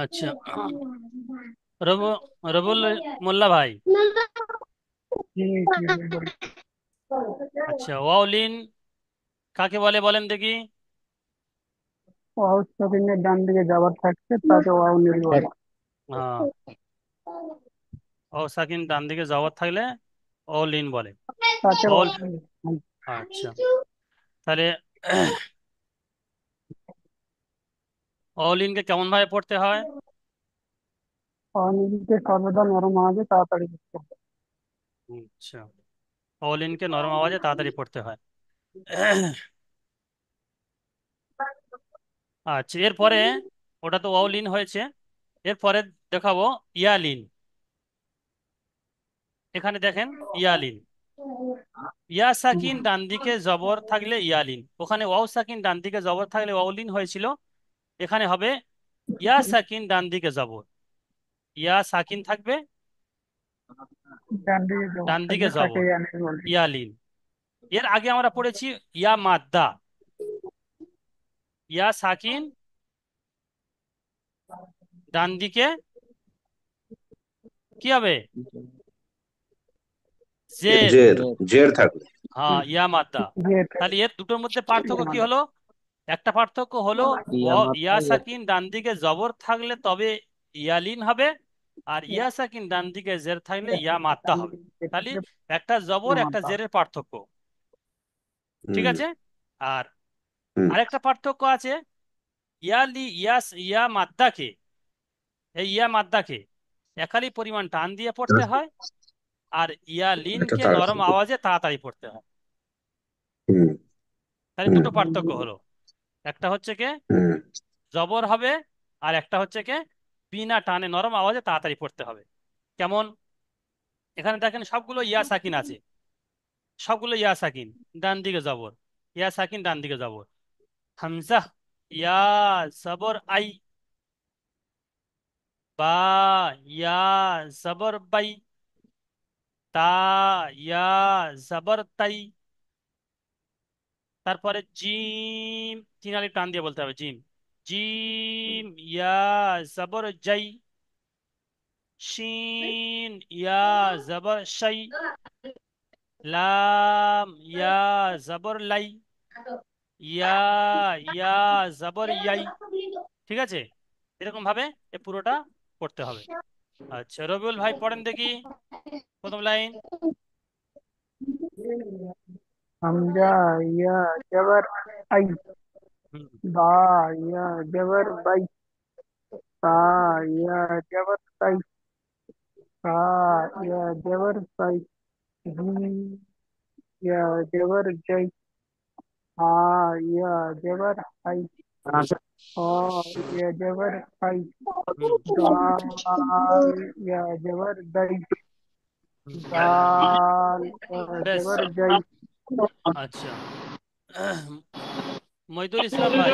আচ্ছা, রবু রবুল মোল্লা ভাই। জি জি বলুন। আচ্ছা, ওয়াউলিন কাকে বলে বলেন দেখি। ওয়াও স্ক্রিনের ডান দিকে যাবার থাকছে তাকে ওয়াও নীল বলে। হ্যাঁ, ও সাকিন ডান দিকে জবর থাকলে ওয়াউলিন বলে। তাকে ওয়াউল ওয়াও নীল বলে। আচ্ছা, তাহলে ওয়াউলিনকে কেমন ভাবে পড়তে হয়? ওয়াও নীলকে সর্বদা নরম আওয়াজে তাড়াতাড়ি করতে হবে। আচ্ছা, ওয়াউলিনকে নরম আওয়াজে তাড়াতাড়ি পড়তে হয়। আচ্ছা, এরপরে ওটা তো ওয়াউলিন হয়েছে, এরপরে দেখাবো ইয়ালিন। এখানে দেখেন ইয়ালিন, ইয়া সাকিন ডান দিকে জবর থাকলে ইয়ালিন, ওখানে ওয়াও সাকিন ডান দিকে জবর থাকলে ওয়াউলিন হয়েছিল। এখানে হবে ইয়া সাকিন ডান দিকে জবর, ইয়া সাকিন থাকবে, ডান দিকে জবাব ডান দিকে থাকবে তাকে জবর, ওয়াও নীল বলে। ইয়ালিন। এর আগে আমরা পড়েছি ইয়া মাদ্দা, ইয়া সাকিন ডান দিকে কি হবে? জের। জের, জের থাকবে। হ্যাঁ, ইয়া মাদ্দা। জি তাহলে এর দুটোর মধ্যে পার্থক্য কি হলো? একটা পার্থক্য হলো ইয়া সাকিন ডান দিকে জবর থাকলে তবে ইয়ালিন হবে, আর ইয়া সাকিন ডান দিকে জের থাকলে ইয়া মাদ্দা হবে। তাহলে একটা জবর একটা জেরের পার্থক্য, ঠিক হুম। আছে। আর হুম। আরেকটা পার্থক্য আছে, ইয়া মাদ্দাকে, এই ইয়া মাদ্দাকে একালি পরিমাণ টান দিয়ে পড়তে হয়, আর ইয়া এটা লিনকে নরম তাড়াতাড়ি। আওয়াজে তাড়াতাড়ি পড়তে হয়। হুম। তাহলে হুম। দুটো পার্থক্য হলো, একটা হচ্ছে কে হুম। জবর হবে, আর একটা হচ্ছে কে বিনা টানে নরম আওয়াজে তাড়াতাড়ি পড়তে হবে। কেমন? এখানে দেখেন সবগুলো ইয়া সাকিন আছে, সবগুলো ইয়া সাকিন, ডান দিকে জবর, ইয়া সাকিন ডান দিকে জবর। হামজা ইয়া জবর আই, বা ইয়া জবর বাই, তা ইয়া জবর তাই। তারপরে জিম, তিন আলিফ টান দিয়ে বলতে হবে, জিম, জিম ইয়া জবর জাই, শিন ইয়া জবর শাই, লাম ইয়া জবর লাই, ইয়া ইয়া জবর ইয়াই। ঠিক আছে, এরকম ভাবে এ পুরোটা পড়তে হবে। আচ্ছা, রবিউল ভাই পড়েন দেখি প্রথম লাইন। হামজা ইয়া জবর আই, হুম। বা ইয়া জবর বাই, তা ইয়া জবর তাই, কা ইয়া জবর সাই, জি ইয়া জবর জয়, হা ইয়া জবর হাই, ও ইয়া জবর হাই, হুম। দাল ইয়া জবর দাই, হুম। দাল ইয়া বেশ। জবর জয়। আচ্ছা, মইদুল ইসলাম ভাই।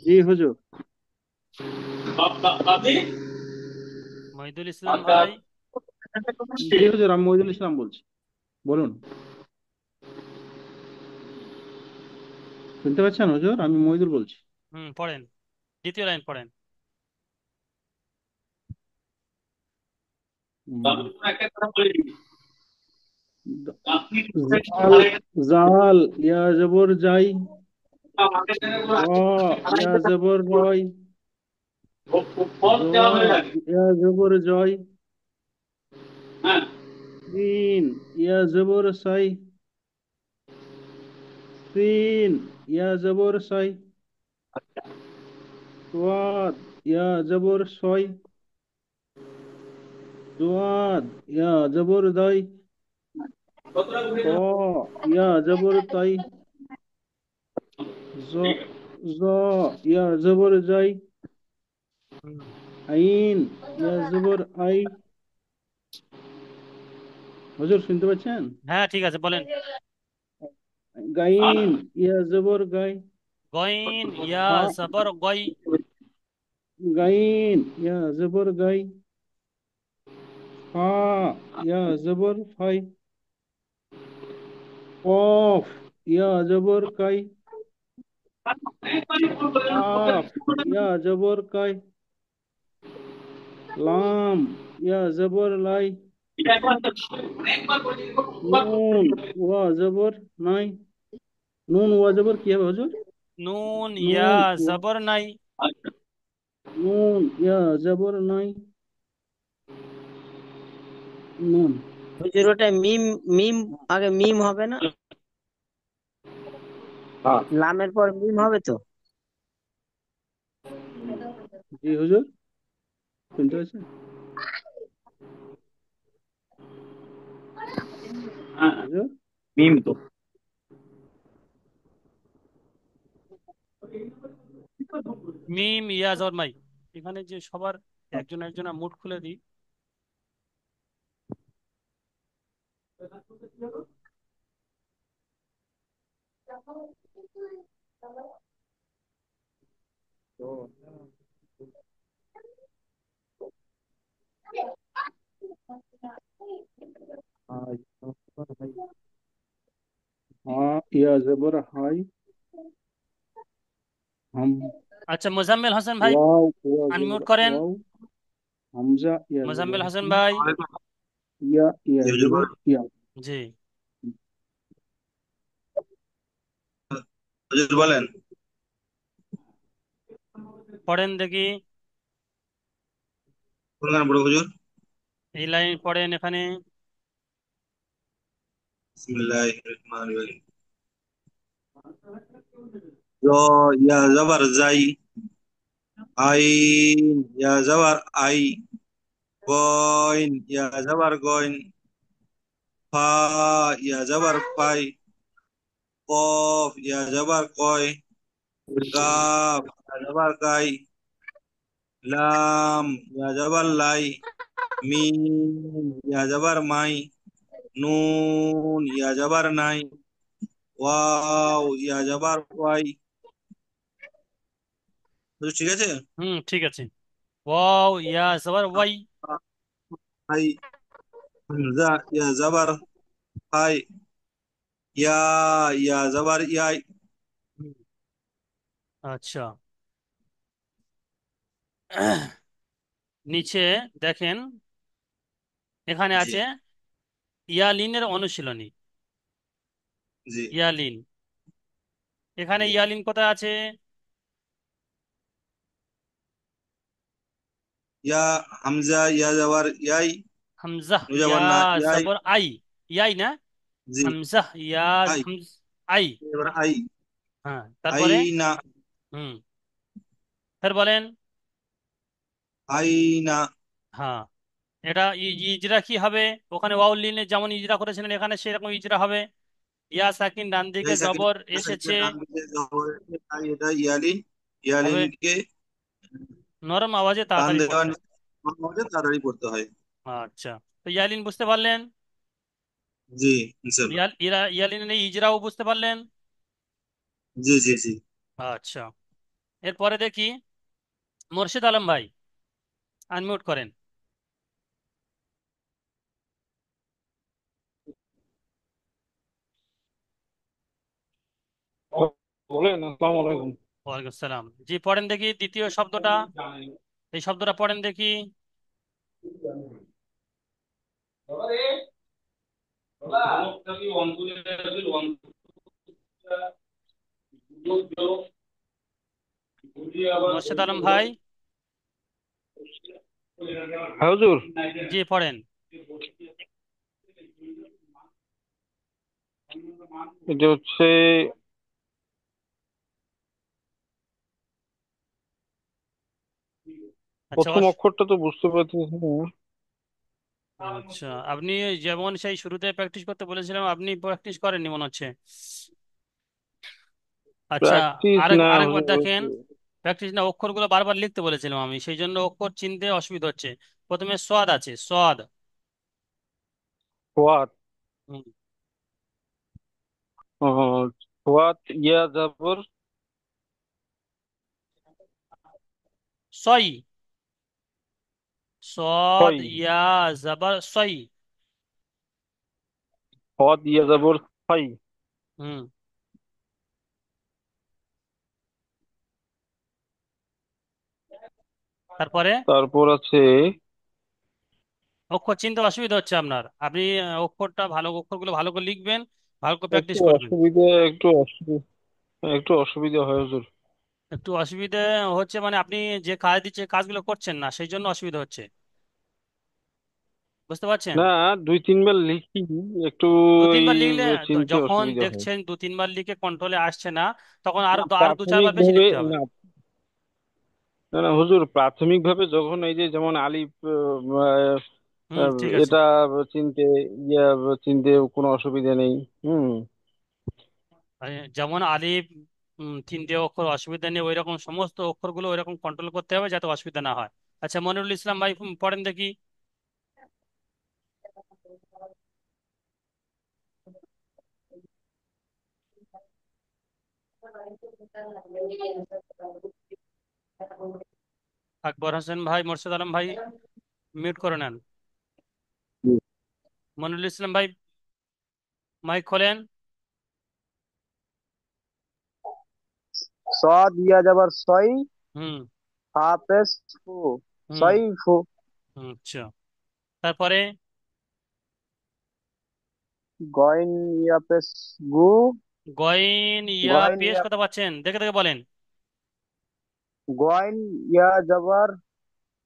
জি হুজুর। মইদুল ইসলাম ভাই। জি হুজুর, আমি মহিদুল ইসলাম বলছি, বলুন। শুনতে পাচ্ছেন হুজুর? আমি মহিদুল বলছি। হুম, পড়েন, দ্বিতীয় লাইন পড়েন। উম, জাল, জাল ইয়া জবর যাই, র ইয়া জবর রয়, জ ইয়া জবর জয়, সিন ইয়া জবর সাই, সিন ইয়া জবর সাই, সোয়াদ ইয়া জবর সয়, দোয়াদ ইয়া জবর দাই, ত ইয়া জবর তাই, জ জ ইয়া জবর যাই, হুম। আইন ইয়া জবর আই। হুজুর শুনতে পাচ্ছেন? হ্যাঁ, ঠিক আছে, বলেন। গাইন ইয়া জবর গাই, গইন ইয়া হা জবর গই, গাইন ইয়া জবর গাই, ফা ইয়া জবর ফাই, কফ ইয়া জবর কাই, কাফ ইয়া জবর কাই, লাম ইয়া জবর লাই, নুন ওয়া জবর নাই। নুন ওয়া জবর কি হবে হুজুর? নুন ইয়া নুন ওয়া, জবর নাই। নুন ইয়া জবর নাই, নুন। হুজুর ওটা মিম, মিম আগে মিম হবে না? হ্যাঁ। লামের পর মিম হবে তো? জি হুজুর, শুনতে পাচ্ছেন? হুজুর, মিম তো। মিম ইয়া জবর মাই। এখানে যে সবার একজন একজন মুড খুলে দিই। হ্যাঁ ইয়া জবর হাই, হাম, আচ্ছা, মোজাম্মেল হোসেন ভাই ওয়াও ওয়া আনমিউট জবর করেন। ওয়াও, হামজা ইয়া জবর মোজাম্মেল হোসেন হি, ভাই। ইয়া ইয়া জি হুজুর জবর বলেন। ইয়া। জি, হুজুর বলেন। পড়েন দেখি। কোন গান পড়ো হুজুর? এই লাইন পড়েন এখানে। বিসমিল্লাহির রহমানির রহিম। জ ইয়া জবর জাই, আইন ইয়া জবর আই, গইন ইয়া জবর গইন, ফা ইয়া জবর ফাই, কফ ইয়া জবর কয়, কাফ ইয়া জবর কাই, লাম ইয়া জবর লাই, মিম ইয়া জবর মাই, নুন ইয়া জবর নাই, ওয়াও ইয়া জবর ওয়াই। বুঝছো, ঠিক আছে? হুম, ঠিক আছে। ওয়াও ইয়া জবর ওয়াই। হাই, হামজা ইয়া জবর হাই, ইয়া ইয়া জবর ইয়াই। হুম, আচ্ছা। নিচে দেখেন, এখানে জি আছে ইয়ালিনের অনুশীলনী। জি। ইয়ালিন, এখানে জি ইয়ালিন কোথায় আছে? ইয়া হামজা ইয়া জবর ইয়াই, হামজা নু ইয়া জবর না ইয়াই। জবর আই। ইয়াই না, জি হামজা ইয়া আই, হামজ আই। এবার আই, হ্যাঁ, আই তারপরে না, হুম, ফের বলেন। আই না। হ্যাঁ, এটা ইজরা কি হবে? ওখানে ওয়াউলিনে যেমন ইজরা করেছিলেন এখানে সেরকম ইজরা হবে। ইয়া সাকিন ডান দিকে ইয়াই সাকিন জবর সাকিন এসেছে, ডান দিকে জবর, আই এটা ইয়ালিন, হবে ইয়ালিনকে নরম আওয়াজে টান তাড়াতাড়ি দেওয়া পড়তে হবে। আমাদের তাড়াতাড়ি পড়তে হয়। আচ্ছা, তো ইয়ালিন বুঝতে পারলেন? জি ইনশাল্লাহ। ইয়ালিনের এই ইজরাও বুঝতে পারলেন? জি জি জি। আচ্ছা, এরপরে দেখি মোর্শেদ আলম ভাই আনমিউট করেন। বলেন, আসসালামু আলাইকুম। ওয়ালাইকুম আসসালাম। জি, পড়েন দেখি দ্বিতীয় শব্দটা। এই শব্দটা পড়েন দেখি। মোর্শেদ আলম ভাই। হ্যাঁ হুজুর, জি, পড়েন। এটা হচ্ছে আচ্ছা প্রথম অক্ষরটা তো বুঝতে পারতেছি না। আচ্ছা, আপনি যেমন সেই শুরুতে প্র্যাকটিস করতে বলেছিলাম আপনি প্র্যাকটিস করেননি মনে হচ্ছে। আচ্ছা, প্র্যাকটিস না আরেকবার দেখেন। হুজুর। প্র্যাকটিস না, অক্ষরগুলো বারবার লিখতে বলেছিলাম আমি, সেই জন্য অক্ষর চিনতে অসুবিধা হচ্ছে। প্রথমে সোয়াদ আছে, সোয়াদ। সোয়াত, হুম, সোয়াত ইয়া জবর সই। সদ ছয়, ইয়া জবর সই। হদ ইয়া জবর ছয়, হুম। তারপরে তারপর আছে অক্ষর চিনতে অসুবিধা হচ্ছে আপনার, আপনি অক্ষরগুলো ভালো করে লিখবেন, ভালো করে একটু প্র্যাকটিস করবেন। অসুবিধা, একটু অসুবিধা হয় হুজুর। একটু অসুবিধা হচ্ছে মানে আপনি যে কাজ দিচ্ছে কাজগুলো করছেন না, সেই জন্য অসুবিধা হচ্ছে, বুঝতে পারছেন? না, 2-3 বার লিখি, একটু দু এই তিনবার লিখলে চিনতে যখন অসুবিধা হয়। দেখছেন 2-3 বার লিখে কন্ট্রোলে আসছে না, তখন না, আরো 2-4 বার প্রাথমিক বেশি ভাবে লিখতে হবে। না, না না হুজুর, প্রাথমিক ভাবে যখন এই যে যেমন আলিফ, হুম, ঠিক আছে। এটা চিনতে, ইয়া চিনতে কোনো অসুবিধা নেই। হুম। যেমন আলিফ, 3টে অক্ষর অসুবিধা নেই, ওই রকম সমস্ত অক্ষরগুলো ওই রকম কন্ট্রোল করতে হবে যাতে অসুবিধা না হয়। আচ্ছা, মনিরুল ইসলাম ভাই, পড়েন দেখি। আকবর হোসেন ভাই, মোর্শেদ আলম ভাই, মিউট করে নেন। মনিরুল ইসলাম ভাই, মাইক খোলেন। সদ ইয়া যাবার সই, হুম। হাফেজ ফু, হুম। সই ফু। আচ্ছা, তারপরে গইন ইয়া পেশ গু, গয়েন ইয়া গইন পেশ ইয়া, কথা পাচ্ছেন, দেখে দেখে বলেন। গইন ইয়া যাবার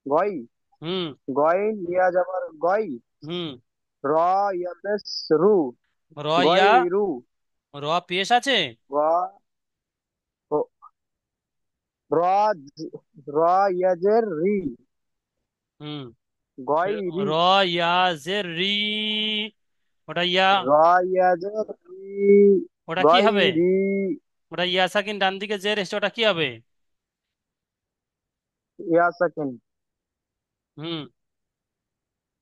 গই, হুম। গইন ইয়া যাবার গই, হুম। র ইয়া পেশ রু, র গই ইয়া, রু, র পেশ আছে। গ র র ইয়াজের রি, হুম। গই রি, র ইয়া জের রি, ওটা ইয়া, র ইয়াজের রি, ওটা কি গই হবে? রি, ওটা ইয়া সাকিন ডান দিকে জের এসছে, ওটা কি হবে? ইয়া সেকেন্ড। হুম।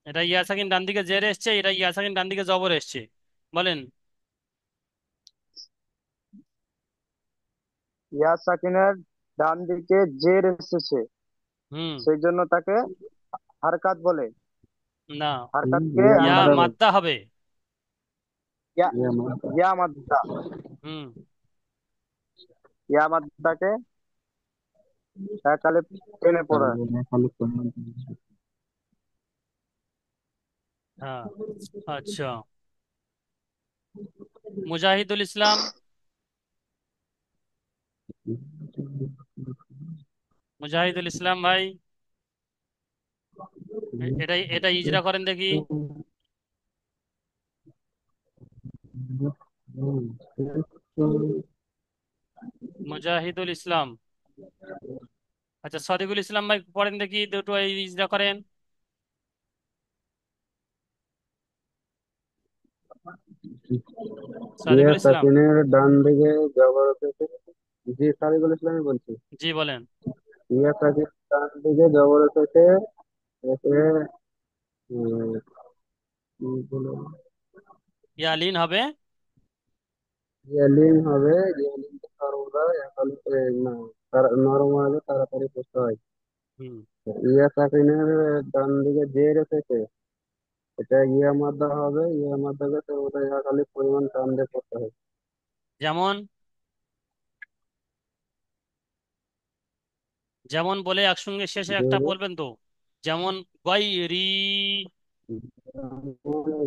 এটা ইয়া সাকিন ডান দিকে জের এসছে, এটা ইয়া সাকিন ডান দিকে জবর এসছে, বলেন। ইয়া সাকিনের ডান দিকে জের এসেছে, হুম। সেই জন্য তাকে হারকাত বলে। না, হারকাতকে ইয়া আমরা মাদ্দা হবে। ইয়া, ইয়া মাদ্দা, হুম। ইয়া মাদ্দাকে একালে টেনে পড়ে। হ্যাঁ। আচ্ছা, মুজাহিদুল ইসলাম, মুজাহিদুল ইসলাম ভাই, এটা এটা ইজরা করেন দেখি। মুজাহিদুল ইসলাম। আচ্ছা, সদিকুল ইসলাম ভাই, পড়েন দেখি, দুটো ইজরা করেন। ইয়া সদিকুল ইসলাম। সাকিনের ডান দিকে জবর থেকে, জি সারিকুল ইসলামই বলছি। জি, বলেন। ইয়া সাকিনের ডান দিকে জবর থেকে, একে কি বলে, ইয়ালিন হবে। ইয়ালিন হবে। ইয়ালিন সর্বদা এখন না, নরম হবে, তাড়াতাড়ি পড়তে হয়। হুম। ইয়া সাকিনের ডান দিকে যে রেখেছে, এটা ইয়া মাদ্দা হবে। ইয়া মাদ্দাকে সর্বদা খালি পরিমাণ টান দিয়ে পড়তে হয়। যেমন, যেমন বলে একসঙ্গে শেষে যে একটা বলবেন তো, যেমন গৈরি।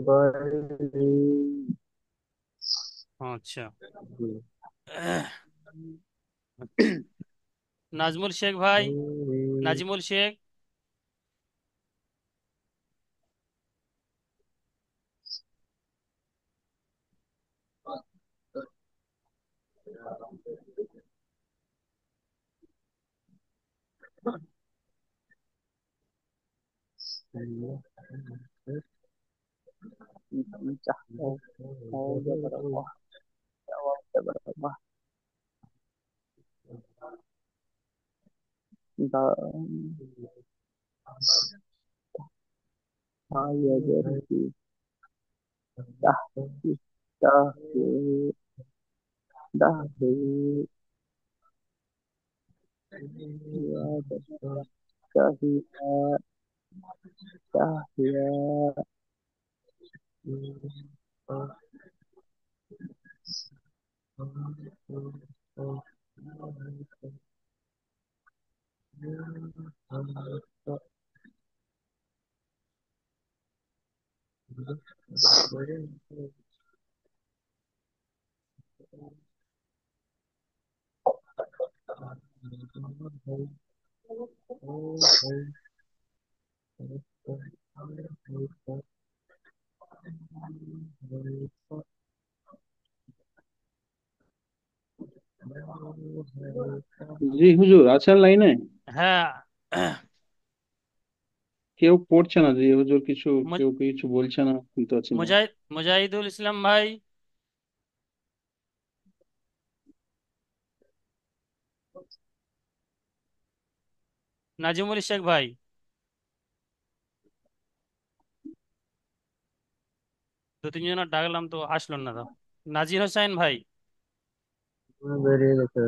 গয়রি, আচ্ছা। নাজমুল শেখ ভাই, নাজিমুল শেখ, ইয়া, ও, ও যাবার আল্লাহ, ও যাবার আল্লাহ, দা, হা ইয়াজের রি, দাহ, দাহ, দাহ, ইয়া দাহিয়া, দাহিয়া, জি হুজুর, আছেন লাইনে? হ্যাঁ। কেউ পড়ছে না জি হুজুর, কিছু মুজ- কেউ কিছু বলছে না, শুনতে পাচ্ছি না। মুজাহিদুল ইসলাম ভাই, নাজিমুল শেখ ভাই, দু তিনজনের ডাকলাম তো আসলো না তো। নাজির হোসেন ভাই, বেরিয়ে গেছে।